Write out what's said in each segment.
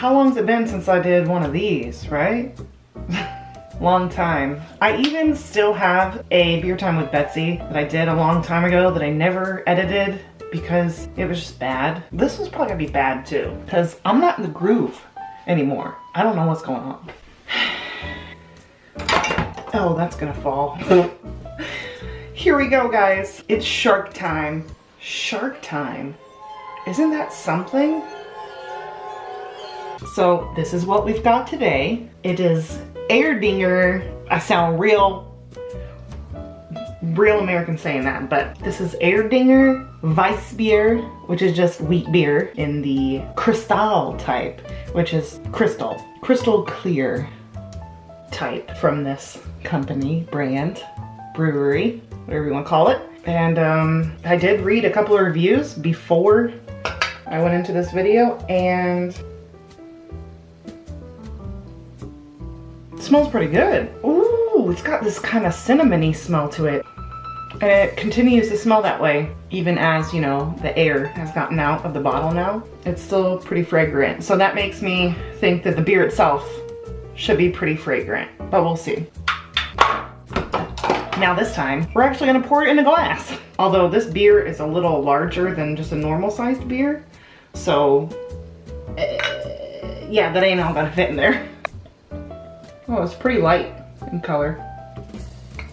how long's it been since I did one of these, right? Long time. I even still have a beer time with Betsy that I did a long time ago that I never edited because it was just bad. This was probably gonna be bad too because I'm not in the groove anymore. I don't know what's going on. Oh, that's gonna fall. Here we go, guys. It's shark time. Shark time. Isn't that something? So this is what we've got today. It is Erdinger. I sound real American saying that, but this is Erdinger Weissbier, which is just wheat beer in the Kristall type, which is crystal clear type from this company, brand, brewery, whatever you want to call it. And I did read a couple of reviews before I went into this video, and it smells pretty good. Ooh, it's got this kind of cinnamony smell to it. And it continues to smell that way, even as, you know, the air has gotten out of the bottle now. It's still pretty fragrant. So that makes me think that the beer itself should be pretty fragrant, but we'll see. Now this time, we're actually gonna pour it in a glass. Although this beer is a little larger than just a normal sized beer. So, yeah, that ain't all gonna fit in there. Oh, it's pretty light in color.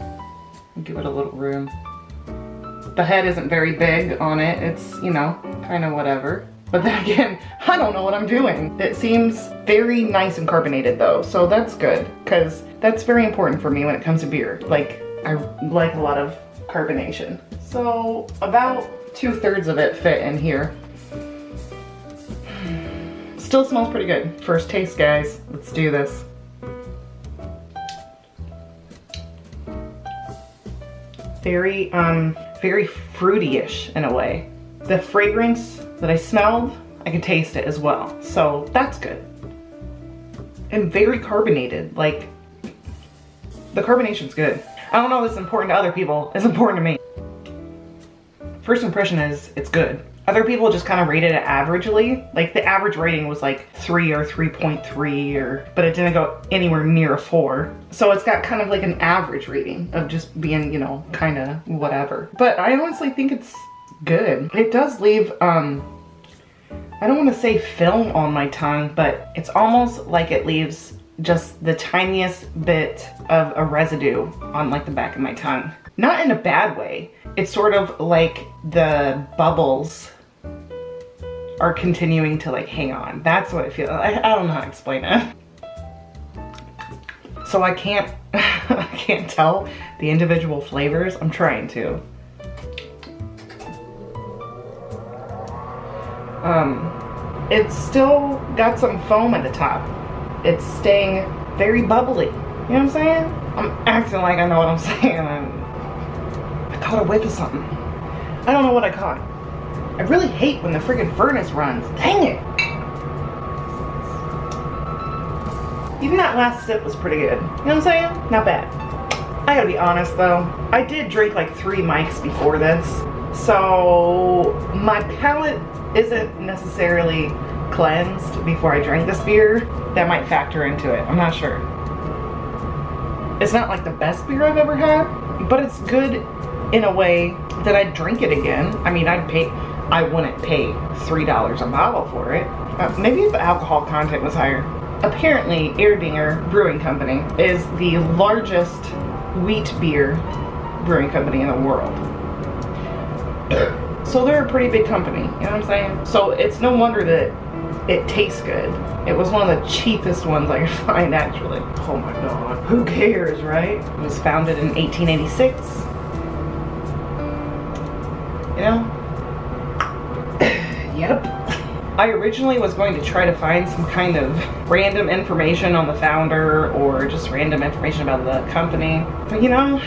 I'll give it a little room. The head isn't very big on it. It's, you know, kind of whatever. But then again, I don't know what I'm doing. It seems very nice and carbonated though, so that's good, because that's very important for me when it comes to beer. Like, I like a lot of carbonation. So about 2/3 of it fit in here. Still smells pretty good. First taste, guys. Let's do this. Very fruity-ish in a way. The fragrance that I smelled, I can taste it as well. So that's good. And very carbonated. Like, the carbonation's good. I don't know if it's important to other people. It's important to me. First impression is it's good. Other people just kind of rated it averagely. Like the average rating was like 3 or 3.3 but it didn't go anywhere near a 4. So it's got kind of like an average rating of just being, you know, kind of whatever. But I honestly think it's good. It does leave, I don't want to say film on my tongue, but it's almost like it leaves just the tiniest bit of a residue on like the back of my tongue. Not in a bad way. It's sort of like the bubbles are continuing to like hang on. That's what I feel. I don't know how to explain it. So I can't I can't tell the individual flavors. I'm trying to. It's still got some foam at the top. It's staying very bubbly. You know what I'm saying? I'm acting like I know what I'm saying. I caught a whiff of something. I don't know what I caught. I really hate when the friggin' furnace runs. Dang it! Even that last sip was pretty good. You know what I'm saying? Not bad. I gotta be honest though. I did drink like 3 mics before this. So my palate isn't necessarily cleansed before I drink this beer. That might factor into it. I'm not sure. It's not like the best beer I've ever had, but it's good in a way that I'd drink it again. I mean, I wouldn't pay $3 a bottle for it. Maybe if the alcohol content was higher. Apparently, Erdinger Brewing Company is the largest wheat beer brewing company in the world. So they're a pretty big company, you know what I'm saying? So it's no wonder that it tastes good. It was one of the cheapest ones I could find, actually. Oh my god. Who cares, right? It was founded in 1886. You know? Yep. I originally was going to try to find some kind of random information on the founder or just random information about the company. But you know,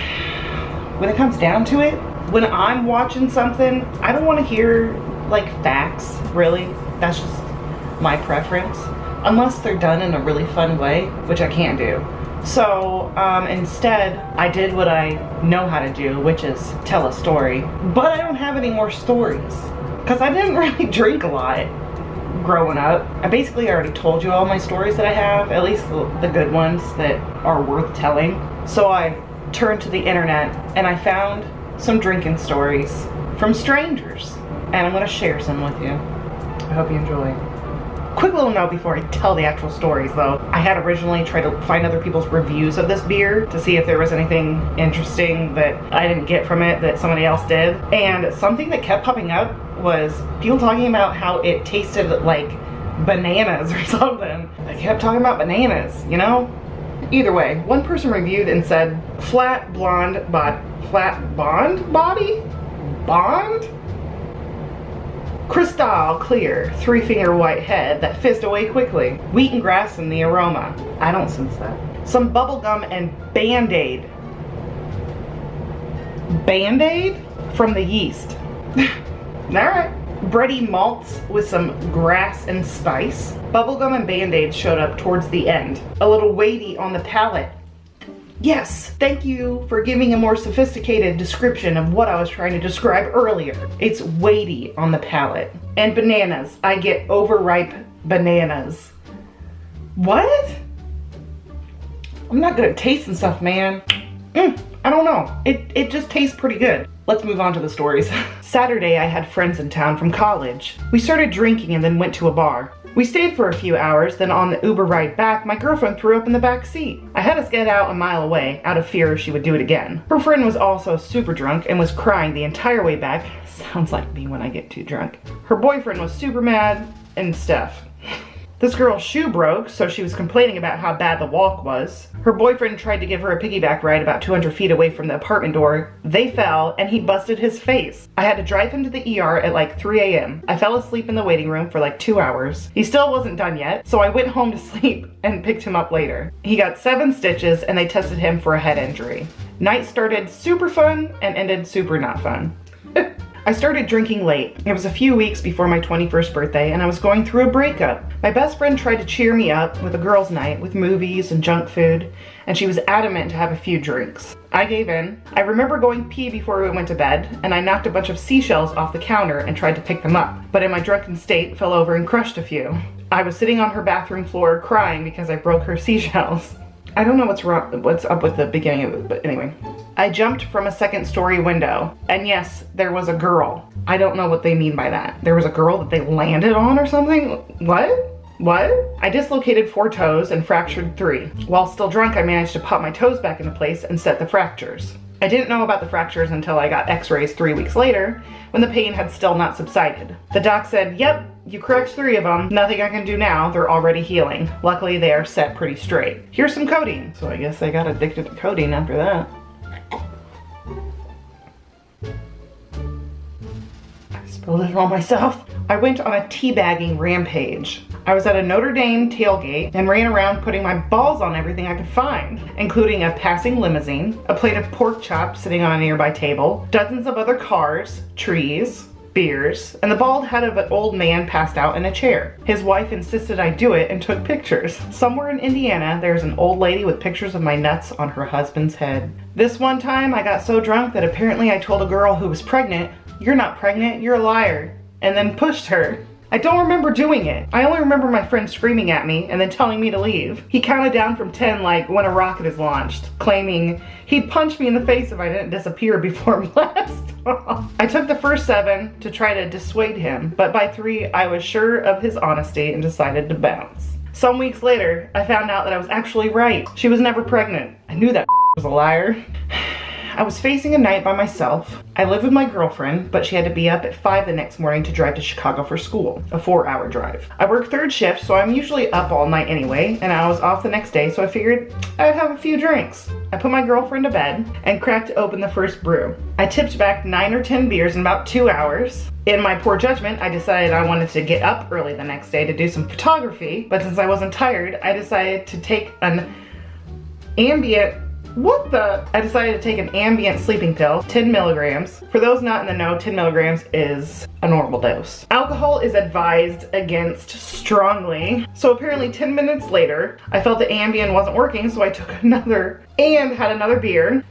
when it comes down to it, when I'm watching something, I don't want to hear like facts, really. That's just my preference. Unless they're done in a really fun way, which I can't do. So instead, I did what I know how to do, which is tell a story. But I don't have any more stories. Because I didn't really drink a lot growing up. I basically already told you all my stories that I have, at least the good ones that are worth telling. So I turned to the internet and I found some drinking stories from strangers, and I'm gonna share some with you. I hope you enjoy. Quick little note before I tell the actual stories though. I had originally tried to find other people's reviews of this beer to see if there was anything interesting that I didn't get from it that somebody else did. And something that kept popping up was people talking about how it tasted like bananas or something. They kept talking about bananas, you know? Either way, one person reviewed and said, flat bond body? Bond? Kristall clear, 3-finger white head that fizzed away quickly. Wheat and grass in the aroma. I don't sense that. Some bubblegum and Band-Aid. Band-Aid? From the yeast. Alright. Bready malts with some grass and spice. Bubblegum and Band-Aid showed up towards the end. A little weighty on the palate. Yes, thank you for giving a more sophisticated description of what I was trying to describe earlier. It's weighty on the palate. And bananas. I get overripe bananas. What? I'm not good at tasting stuff, man. I don't know. It just tastes pretty good. Let's move on to the stories. Saturday, I had friends in town from college. We started drinking and then went to a bar. We stayed for a few hours, then on the Uber ride back, my girlfriend threw up in the back seat. I had us get out a mile away, out of fear she would do it again. Her friend was also super drunk and was crying the entire way back. Sounds like me when I get too drunk. Her boyfriend was super mad and stuff. This girl's shoe broke, so she was complaining about how bad the walk was. Her boyfriend tried to give her a piggyback ride about 200 feet away from the apartment door. They fell, and he busted his face. I had to drive him to the ER at like 3 a.m. I fell asleep in the waiting room for like 2 hours. He still wasn't done yet, so I went home to sleep and picked him up later. He got 7 stitches, and they tested him for a head injury. Night started super fun and ended super not fun. I started drinking late. It was a few weeks before my 21st birthday and I was going through a breakup. My best friend tried to cheer me up with a girls' night with movies and junk food, and she was adamant to have a few drinks. I gave in. I remember going pee before we went to bed, and I knocked a bunch of seashells off the counter and tried to pick them up, but in my drunken state fell over and crushed a few. I was sitting on her bathroom floor crying because I broke her seashells. I don't know what's up with the beginning of it, but anyway. I jumped from a 2nd-story window, and yes, there was a girl. I don't know what they mean by that. There was a girl that they landed on or something? What? I dislocated 4 toes and fractured 3. While still drunk, I managed to pop my toes back into place and set the fractures. I didn't know about the fractures until I got x-rays 3 weeks later, when the pain had still not subsided. The doc said, yep, you cracked 3 of them. Nothing I can do now, they're already healing. Luckily, they are set pretty straight. Here's some codeine. So I guess I got addicted to codeine after that. I spilled it all myself. I went on a teabagging rampage. I was at a Notre Dame tailgate and ran around putting my balls on everything I could find, including a passing limousine, a plate of pork chops sitting on a nearby table, dozens of other cars, trees, beers, and the bald head of an old man passed out in a chair. His wife insisted I do it and took pictures. Somewhere in Indiana, there's an old lady with pictures of my nuts on her husband's head. This one time, I got so drunk that apparently I told a girl who was pregnant, "You're not pregnant, you're a liar," and then pushed her. I don't remember doing it. I only remember my friend screaming at me and then telling me to leave. He counted down from 10 like when a rocket is launched, claiming he'd punch me in the face if I didn't disappear before blast off. I took the first 7 to try to dissuade him, but by 3 I was sure of his honesty and decided to bounce. Some weeks later, I found out that I was actually right. She was never pregnant. I knew that was a liar. I was facing a night by myself. I lived with my girlfriend, but she had to be up at 5 the next morning to drive to Chicago for school, a 4-hour drive. I work 3rd shift, so I'm usually up all night anyway, and I was off the next day, so I figured I'd have a few drinks. I put my girlfriend to bed and cracked open the first brew. I tipped back 9 or 10 beers in about 2 hours. In my poor judgment, I decided I wanted to get up early the next day to do some photography, but since I wasn't tired, I decided to take an ambient sleeping pill, 10 milligrams. For those not in the know, 10 milligrams is a normal dose. Alcohol is advised against strongly. So apparently 10 minutes later, I felt the Ambien wasn't working, so I took another and had another beer.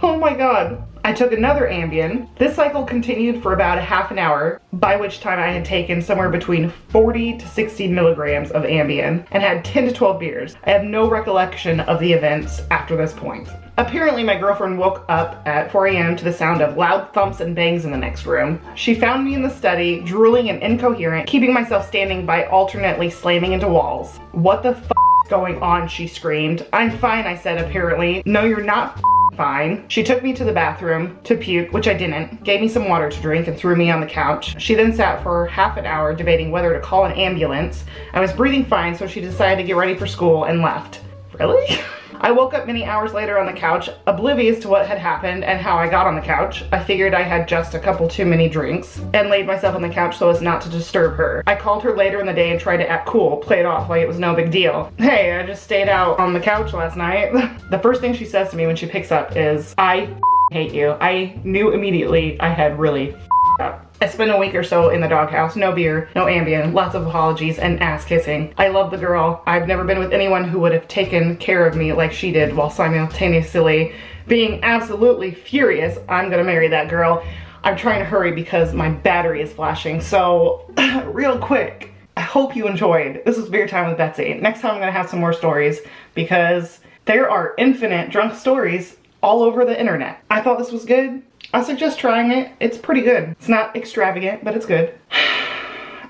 Oh my God. I took another Ambien. This cycle continued for about a half an hour, by which time I had taken somewhere between 40 to 60 milligrams of Ambien and had 10 to 12 beers. I have no recollection of the events after this point. Apparently my girlfriend woke up at 4 a.m. to the sound of loud thumps and bangs in the next room. She found me in the study, drooling and incoherent, keeping myself standing by alternately slamming into walls. "What the f*** is going on?" she screamed. "I'm fine," I said apparently. "No, you're not fine." She took me to the bathroom to puke, which I didn't, gave me some water to drink and threw me on the couch. She then sat for half an hour debating whether to call an ambulance. I was breathing fine, so she decided to get ready for school and left. Really? I woke up many hours later on the couch, oblivious to what had happened and how I got on the couch. I figured I had just a couple too many drinks and laid myself on the couch so as not to disturb her. I called her later in the day and tried to act cool, play it off like it was no big deal. "Hey, I just stayed out on the couch last night." The first thing she says to me when she picks up is, "I hate you." I knew immediately I had really up. I spent a week or so in the doghouse, no beer, no Ambien, lots of apologies, and ass kissing. I love the girl. I've never been with anyone who would have taken care of me like she did while simultaneously being absolutely furious. I'm gonna marry that girl. I'm trying to hurry because my battery is flashing. So, real quick, I hope you enjoyed. This was Beer Time with Betsy. Next time I'm gonna have some more stories because there are infinite drunk stories all over the internet. I thought this was good. I suggest trying it. It's pretty good. It's not extravagant, but it's good.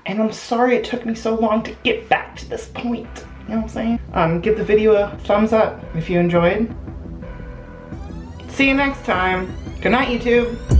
And I'm sorry it took me so long to get back to this point. You know what I'm saying? Give the video a thumbs up if you enjoyed. See you next time. Good night, YouTube.